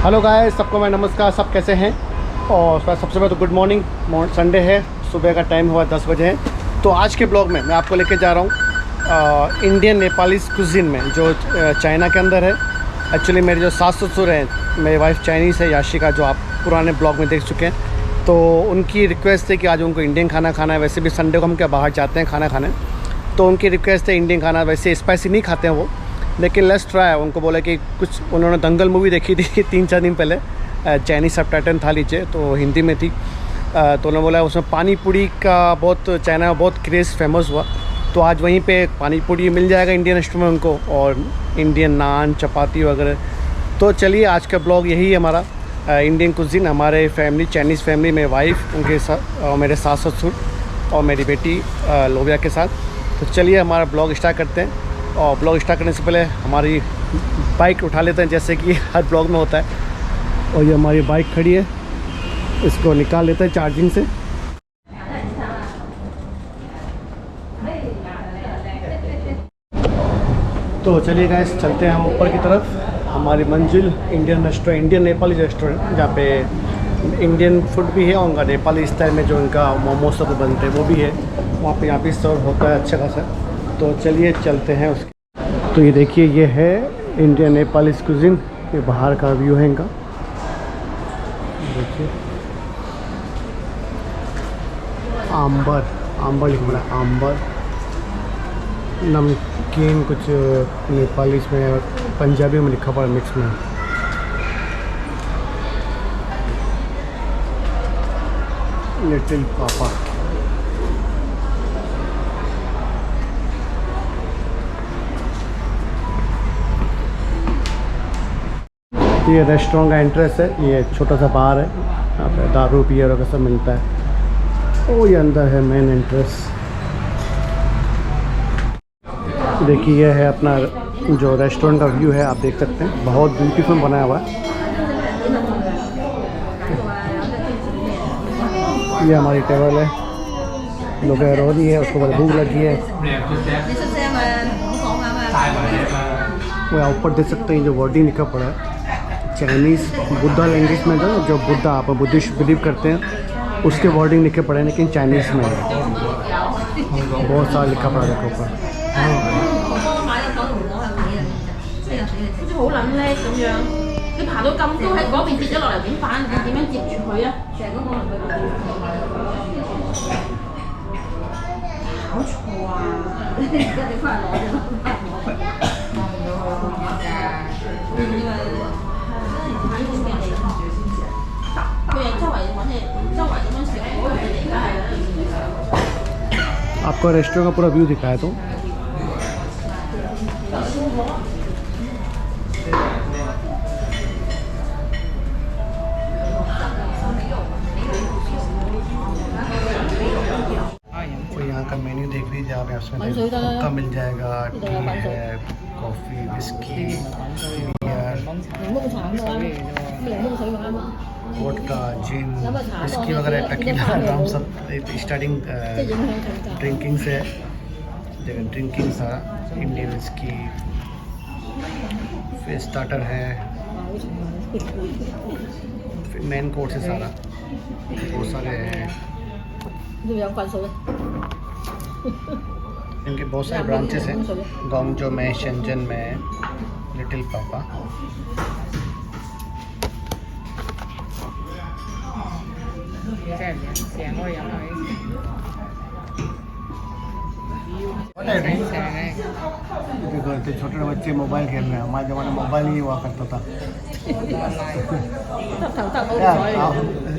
Hello guys, सबको मैं नमस्कार। सब कैसे हैं? और सबसे पहले तो गुड मॉर्निंग। संडे है, सुबह का टाइम हुआ 10 बजे है। तो आज के ब्लॉग में मैं आपको लेके जा रहा हूँ इंडियन नेपालीज कुजीन में, जो चाइना के अंदर है। एक्चुअली मेरे जो सास ससुर हैं, मेरी वाइफ चाइनीज़ है याशिका, जो आप पुराने ब्लॉग में देख चुके हैं। तो उनकी रिक्वेस्ट है कि आज उनको इंडियन खाना खाना है। वैसे भी संडे को हम क्या बाहर जाते हैं खाना खाने, तो उनकी रिक्वेस्ट है इंडियन खाना। वैसे स्पाइसी नहीं खाते हैं वो, लेकिन लेट्स ट्राई। उनको बोला कि कुछ, उन्होंने दंगल मूवी देखी थी 3-4 दिन पहले, चाइनीज़ सबटाइटल था नीचे, तो हिंदी में थी। तो उन्होंने बोला उसमें पानी पूरी का बहुत चाइना में बहुत क्रेज़ फेमस हुआ। तो आज वहीं पे पानी पूरी मिल जाएगा इंडियन रेस्टोरेंट में उनको, और इंडियन नान चपाती वगैरह। तो चलिए, आज का ब्लॉग यही है हमारा, इंडियन कुजीन। हमारे फैमिली, चाइनीज़ फैमिली में वाइफ, उनके साथ, और मेरे सास ससुर और मेरी बेटी लोबिया के साथ। तो चलिए हमारा ब्लॉग स्टार्ट करते हैं। और ब्लॉग स्टार्ट करने से पहले हमारी बाइक उठा लेते हैं, जैसे कि हर ब्लॉग में होता है। और ये हमारी बाइक खड़ी है, इसको निकाल लेते हैं चार्जिंग से। तो चलिए गाइस, चलते हैं हम ऊपर की तरफ। हमारी मंजिल Indian restaurant, Indian Nepali restaurant, जहाँ पे इंडियन फूड भी है और उनका नेपाली स्टाइल में जो उनका मोमोज सब बनते हैं वो भी है। वहाँ पे यहाँ पे सर्व होता है अच्छा खासा। तो चलिए चलते हैं उसके। तो ये देखिए, ये है इंडियन नेपाली कुजीन। ये बाहर का व्यू है इनका, देखिए। आंबर लिखा हुआ है, आंबर नमकीन, कुछ नेपाली में पंजाबी में लिखा हुआ है मिक्स में। लिटिल पापा। ये रेस्टोरेंट का एंट्रेंस है। ये छोटा सा बार है, यहाँ पे दारू बियर वगैरह सब मिलता है। और ये अंदर है मेन एंट्रेंस। देखिए, ये है अपना जो रेस्टोरेंट का व्यू है, आप देख सकते हैं। बहुत ब्यूटीफुल बनाया हुआ है। ये हमारी टेबल है, लोग रो रही है, उसको बड़ी भूख लगी है। वो ऊपर देख सकते हैं जो वर्डिंग लिखा पड़ा है, चाइनीज़ बुद्धा लैंग्वेज में, जो बुद्धा आप बुद्धिस्ट बिलीव करते हैं उसके वर्डिंग लिखे पड़े हैं, लेकिन चाइनीज़ में है। बहुत सारा लिखा पड़ा है ऊपर। आपको रेस्टोरेंट का पूरा व्यू दिखाया तो। यहाँ का मेन्यू देख लीजिए आप, इसमें हुक्का मिल जाएगा, टी है, कॉफ़ी, विस्की, वोडका, जिन, विस्की वगैरह, टकीला, आराम सब स्टार्टिंग ड्रिंकिंग से है। ड्रिंकिंग सारा इंडियन विस्की, फिर स्टार्टर है, फिर मेन कोर्स है सारा, बहुत सारे हैं। इनके बहुत सारे ब्रांचेस हैं, गोंगजो में, शेंजन में, लिटिल पापा। छोटे बच्चे मोबाइल खेल रहे हैं, हमारे ज़माने में मोबाइल ही हुआ करता था।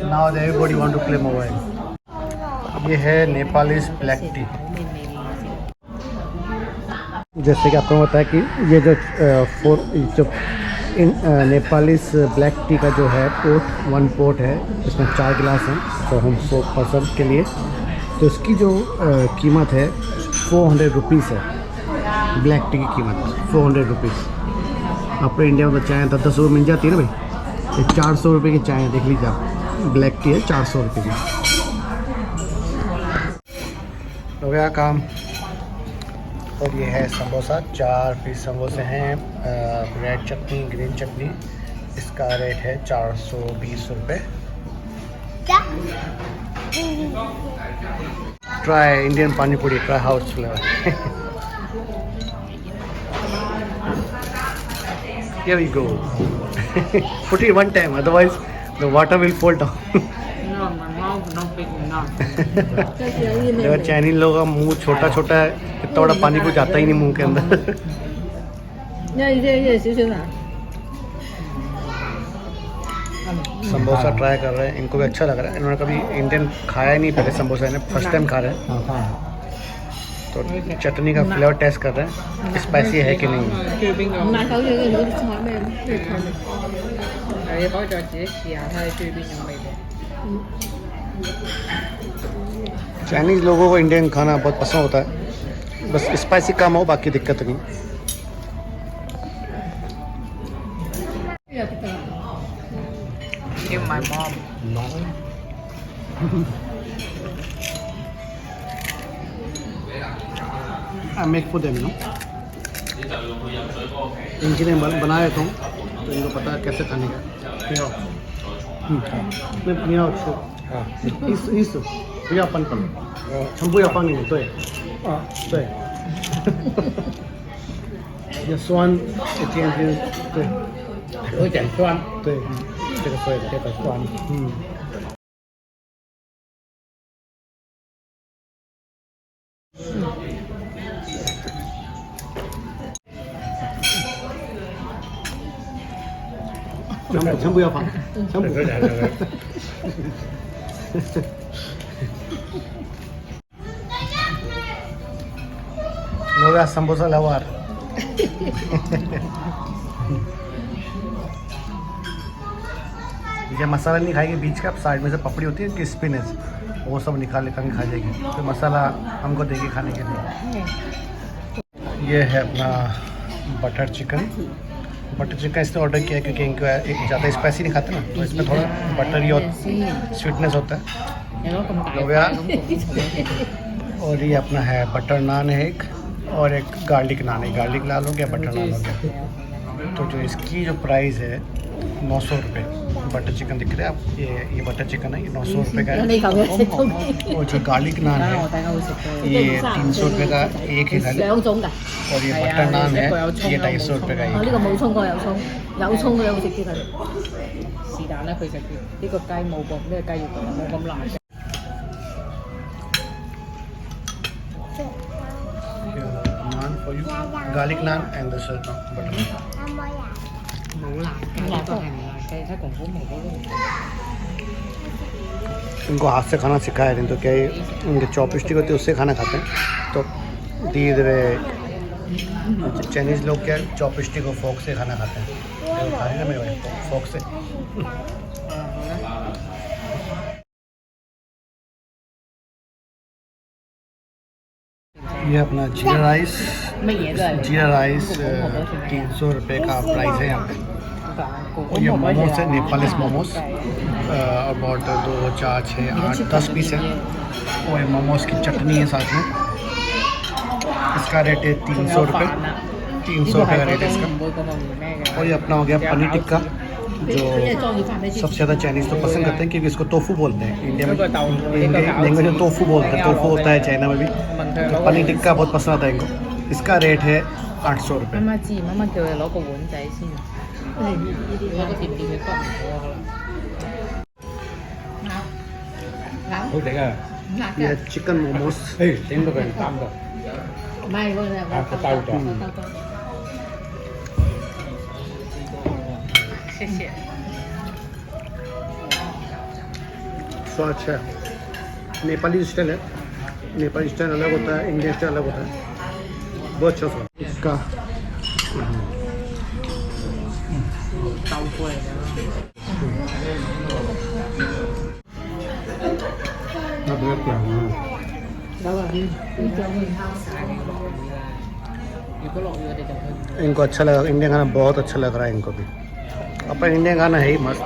Now everybody want to play mobile. ये है नेपालीज ब्लैक टी। जैसे कि आपको पता है कि ये जो नेपालीज ब्लैक टी का जो है पोर्ट, 1 पोर्ट है, इसमें 4 गिलास हैं, तो हम 100 पर्सन के लिए। तो इसकी जो कीमत है 400 रुपीज़ है। ब्लैक टी की कीमत 400 रुपीज़। अपने इंडिया में तो चाय 10-10 रुपये मिल जाती है ना भाई। ये 400 रुपये की चाय है, देख लीजिए आप। ब्लैक टी है 400 रुपये की। हो गया काम। और ये है समोसा, 4 पीस समोसे हैं, रेड चटनी, ग्रीन चटनी, इसका रेट है 420 रुपये। ट्राई इंडियन पानी पूरी, try house flavour. Here we go. Put it one time, otherwise the water will fall down. No, my mouth not big enough. अगर चाइनीज लोगों का मुंह छोटा छोटा है, इतना बड़ा पानी को जाता ही नहीं मुंह के अंदर। समोसा ट्राई कर रहे हैं, इनको भी अच्छा लग रहा है। इन्होंने कभी इंडियन खाया ही नहीं पहले समोसा, इन्हें फर्स्ट टाइम खा रहे हैं। तो चटनी का फ्लेवर टेस्ट कर रहे हैं, स्पाइसी है कि नहीं। चाइनीज़ लोगों को इंडियन खाना बहुत पसंद होता है, बस स्पाइसी कम हो, बाकी दिक्कत नहीं। Give my mom. I make for them, no? Engineer बना देता हूँ तो इनको पता है कैसे खाने का।不要拌粉，全部要放进去，对，对，要酸，一点点，对，有点酸。对，这个对的，这个酸，全部要放，全部。लोग आज समोसा लवार। ये मसाला नहीं खाएगी, बीच का साइड में से पपड़ी होती है कि स्पिनच, वो सब निकाल खा जाएगी। तो मसाला हमको देगी खाने के लिए। ये है अपना बटर चिकन। बटर चिकन इसने ऑर्डर किया क्योंकि इनको ज़्यादा स्पाइसी नहीं खाते ना, तो इसमें थोड़ा बटरी और स्वीटनेस होता है। हो गया। और ये अपना है बटर नान है एक, और एक गार्लिक नान है। गार्लिक नान हो गया, बटर नान हो गया। तो जो इसकी जो प्राइस है 900 रुपये। बटर चिकन दिख रहा है आप, ये बटर चिकन है, ये 900 रुपये का है। और जो गार्लिक नान है ये 300 रुपये का एक ही थाली। और ये बटर नान है ये 250 रुपये का एक। Naan for you, garlic naan and this butter naan. 冇辣雞都係唔辣雞，睇公公冇嗰個。 इनको हाथ से खाना सिखाया नहीं तो क्या है, इनके चॉपस्टिक होती है उससे खाना खाते हैं। तो धीरे धीरे चाइनीज़ लोग क्या चॉपस्टिक और फोक से खाना खाते हैं। तो खाने का मेरे फोक से। ये अपना जीरा राइस, 300 रुपये का प्राइस है यहाँ पे। और ये मोमोज है, नेपालीस मोमोज, अबाउट 2, 4, 6, 8, 10 पीस है। और ये मोमोज की चटनी है साथ में। इसका रेट है 300 रुपये। 300 रुपये का रेट है इसका। और ये अपना हो गया पनीर टिक्का, जो सबसे ज़्यादा चाइनीज़ तो पसंद करते हैं क्योंकि इसको तोफू बोलते हैं। इंडिया में लैंग्वेज में तोफू बोलते हैं, तोफू होता है चाइना में भी। तो पनीर टिक्का बहुत पसंद आता है इनको। इसका रेट है 800 रुपये। 媽媽知，媽媽叫佢攞個碗仔先，攞個甜甜嘅骨唔好好食啊！ ये चिकन मोमोज। 整到佢擔到，唔係嗰個個兜咗。謝謝。 स्वाद अच्छा है। नेपाली स्टाइल है, नेपाली स्टाइल अलग होता है, इंडियन स्टाइल अलग होता है। बहुत अच्छा स्वाद इसका। 豆腐嚟㗎。 इनको अच्छा लगा, इंडियन खाना बहुत अच्छा लग रहा है इनको भी। अपन इंडियन खाना है ही मस्त।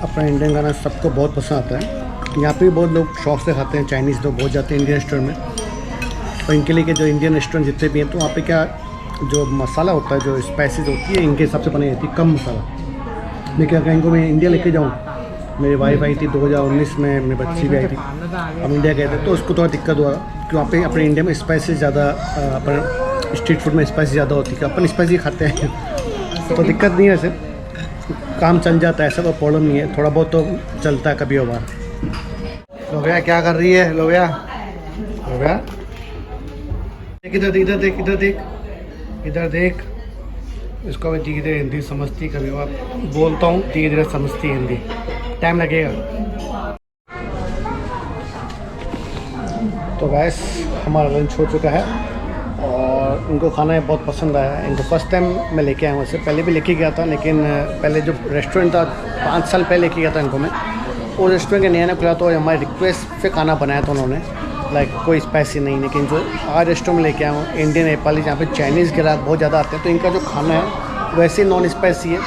अपना इंडियन खाना सबको बहुत पसंद आता है। यहाँ पे भी बहुत लोग शौक से खाते हैं, चाइनीज़ लोग बहुत जाते हैं इंडियन रेस्टोरेंट में। और इनके लिए कि जो इंडियन रेस्टोरेंट जितने भी हैं, तो वहाँ पे क्या जो मसाला होता है, जो स्पाइसेस होती है, इनके हिसाब से बनाई जाती है, कम मसाला। मैं क्या कहें, इनको मैं इंडिया लेके जाऊँ, मेरी वाइफ आई थी 2019 में, मेरी बच्ची भी आई थी, हम इंडिया गए थे, तो उसको थोड़ा दिक्कत हुआ कि वहाँ पे अपने इंडिया में स्पाइसेस ज़्यादा, अपन स्ट्रीट फूड में स्पाइसी ज़्यादा होती है, अपन स्पाइसी खाते हैं तो दिक्कत नहीं है, वैसे काम चल जाता है, ऐसा कोई प्रॉब्लम नहीं है, थोड़ा बहुत तो चलता है कभी बार। लोबिया क्या कर रही है? लोबिया लोबिया इधर देख, इधर देख, इधर देख, इधर देख। इसको मैं धीरे धीरे हिंदी समझती, कभी बार बोलता हूँ धीरे धीरे समझती हिंदी, टाइम लगेगा। तो गैस हमारा लंच हो चुका है और इनको खाना बहुत पसंद आया है। इनको फर्स्ट टाइम मैं लेके आया हूँ, इससे पहले भी लेके गया था, लेकिन पहले जो रेस्टोरेंट था 5 साल पहले लेके गया था इनको मैं, वो रेस्टोरेंट के नया खुला, तो हमारे रिक्वेस्ट पे खाना बनाया था उन्होंने, लाइक कोई स्पाइसी नहीं। लेकिन जो आज रेस्टोरेंट में लेके आया हूँ, इंडियन नेपाली, जहाँ पे चाइनीज़ ग्राहक बहुत ज़्यादा आते हैं, तो इनका जो खाना है वैसे नॉन स्पाइसी है,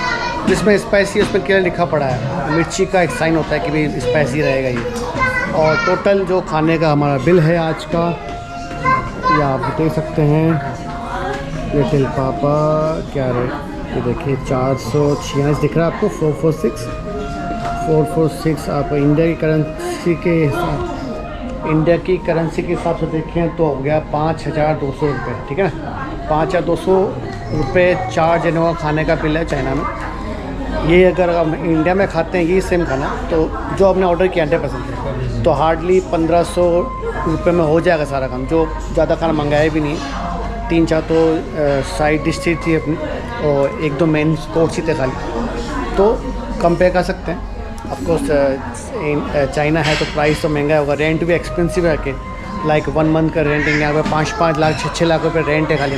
जिसमें स्पाइसी है उसमें क्लियर लिखा पड़ा है, मिर्ची का एक साइन होता है कि भाई स्पाइसी रहेगा ये। और टोटल जो खाने का हमारा बिल है आज का, ये आप देख सकते हैं, लिटिल पापा क्या रेट, ये देखिए 446 दिख रहा है आपको, 446 आप इंडिया की करेंसी के हिसाब से देखें तो हो गया 5200 रुपये, ठीक है ना। 5200 रुपये 4 जनों का खाने का बिल है चाइना में। ये अगर हम इंडिया में खाते हैं, ये सेम खाना, तो जो आपने ऑर्डर किया 100%, तो हार्डली 1500 रुपये में हो जाएगा सारा काम, जो ज़्यादा खाना मंगाया भी नहीं। 3-4 तो साइड डिश थी अपनी, और 1-2 मेन कोर्स ही थे खाली, तो कंपेयर कर सकते हैं। ऑफकोर्स चाइना है तो प्राइस तो महंगा होगा, रेंट भी एक्सपेंसिव है, कि लाइक 1 मंथ का रेंट यहाँ पे 5-5 लाख 6-6 लाख रुपये रेंट है खाली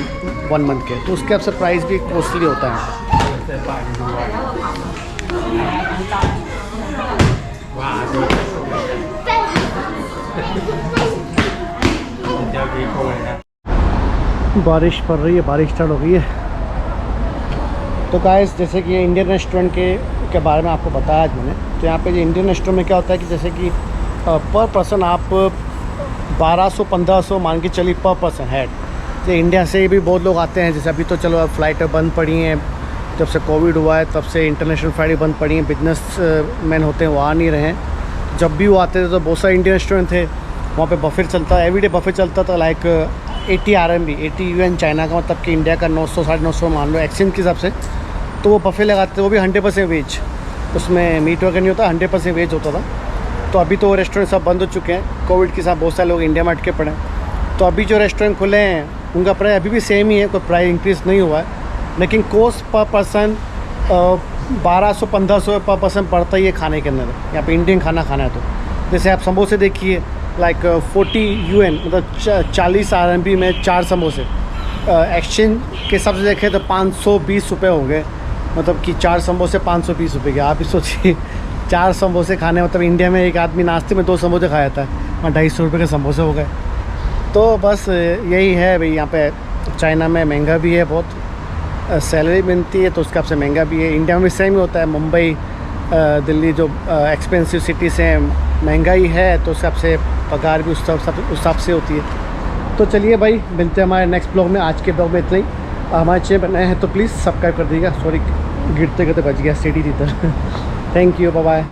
1 मंथ के, तो उसके हिसाब से प्राइस भी कॉस्टली होता है। बारिश पड़ रही है, बारिश स्टार्ट हो गई है। तो गाइस, जैसे कि ये इंडियन रेस्टोरेंट के बारे में आपको बताया आज मैंने, तो यहाँ पे जो इंडियन रेस्टोरेंट में क्या होता है कि जैसे कि पर पर्सन आप 1200-1500 मान के चलिए पर पर्सन हेड। तो इंडिया से भी बहुत लोग आते हैं, जैसे अभी तो चलो अब फ़्लाइटें बंद पड़ी हैं, जब से कोविड हुआ है तब से इंटरनेशनल फ़्लाइटें बंद पड़ी हैं, बिजनेस मैन होते हैं वो आ नहीं रहे हैं। जब भी वो आते थे तो बहुत सारे इंडियन रेस्टोरेंट थे, वहाँ पे बफे चलता, एवरीडे बफे चलता था, लाइक 80 RMB 80 UN चाइना का, मतलब कि इंडिया का 900-950 मान लो एक्सचेंज के हिसाब से। तो वो बफे लगाते, वो भी 100% वेज, उसमें मीट वगैरह नहीं होता, 100% वेज होता था। तो अभी तो वो रेस्टोरेंट सब बंद हो चुके हैं, कोविड के साथ बहुत सारे लोग इंडिया में अटके पड़े हैं। तो अभी जो रेस्टोरेंट खुले हैं उनका प्राइस अभी भी सेम ही है, कोई प्राइस इंक्रीज़ नहीं हुआ है, लेकिन कॉस्ट पर पर्सन 1200-1500 पर पर्सन पड़ता ही है खाने के अंदर। यहाँ पे इंडियन खाना खाना है तो जैसे आप समोसे देखिए, लाइक 40 UN, मतलब 40 RMB में 4 समोसे, एक्सचेंज के हिसाब से देखें तो 520 रुपये हो गए, मतलब कि 4 समोसे 520 रुपये के। आप ही सोचिए 4 समोसे खाने, मतलब इंडिया में एक आदमी नाश्ते में 2 समोसे खाया था, वहाँ 250 रुपये के समोसे हो गए। तो बस यही है भाई, यहाँ पे चाइना में महंगा भी है बहुत, सैलरी मिलती है तो उसके हिसाब से महंगा भी है। इंडिया में भी सेम ही होता है, मुंबई दिल्ली जो एक्सपेंसिव सिटीज़ हैं, महंगाई है तो उस हिसाब से पगार भी उस हिसाब से होती है। तो चलिए भाई, मिलते हैं हमारे नेक्स्ट ब्लॉग में। आज के ब्लॉग में इतना ही। हमारे चैनल पर नए हैं तो प्लीज़ सब्सक्राइब कर दीजिएगा। सॉरी, गिरते गिरते बच गया सीढ़ी की तरह। Thank you, bye bye.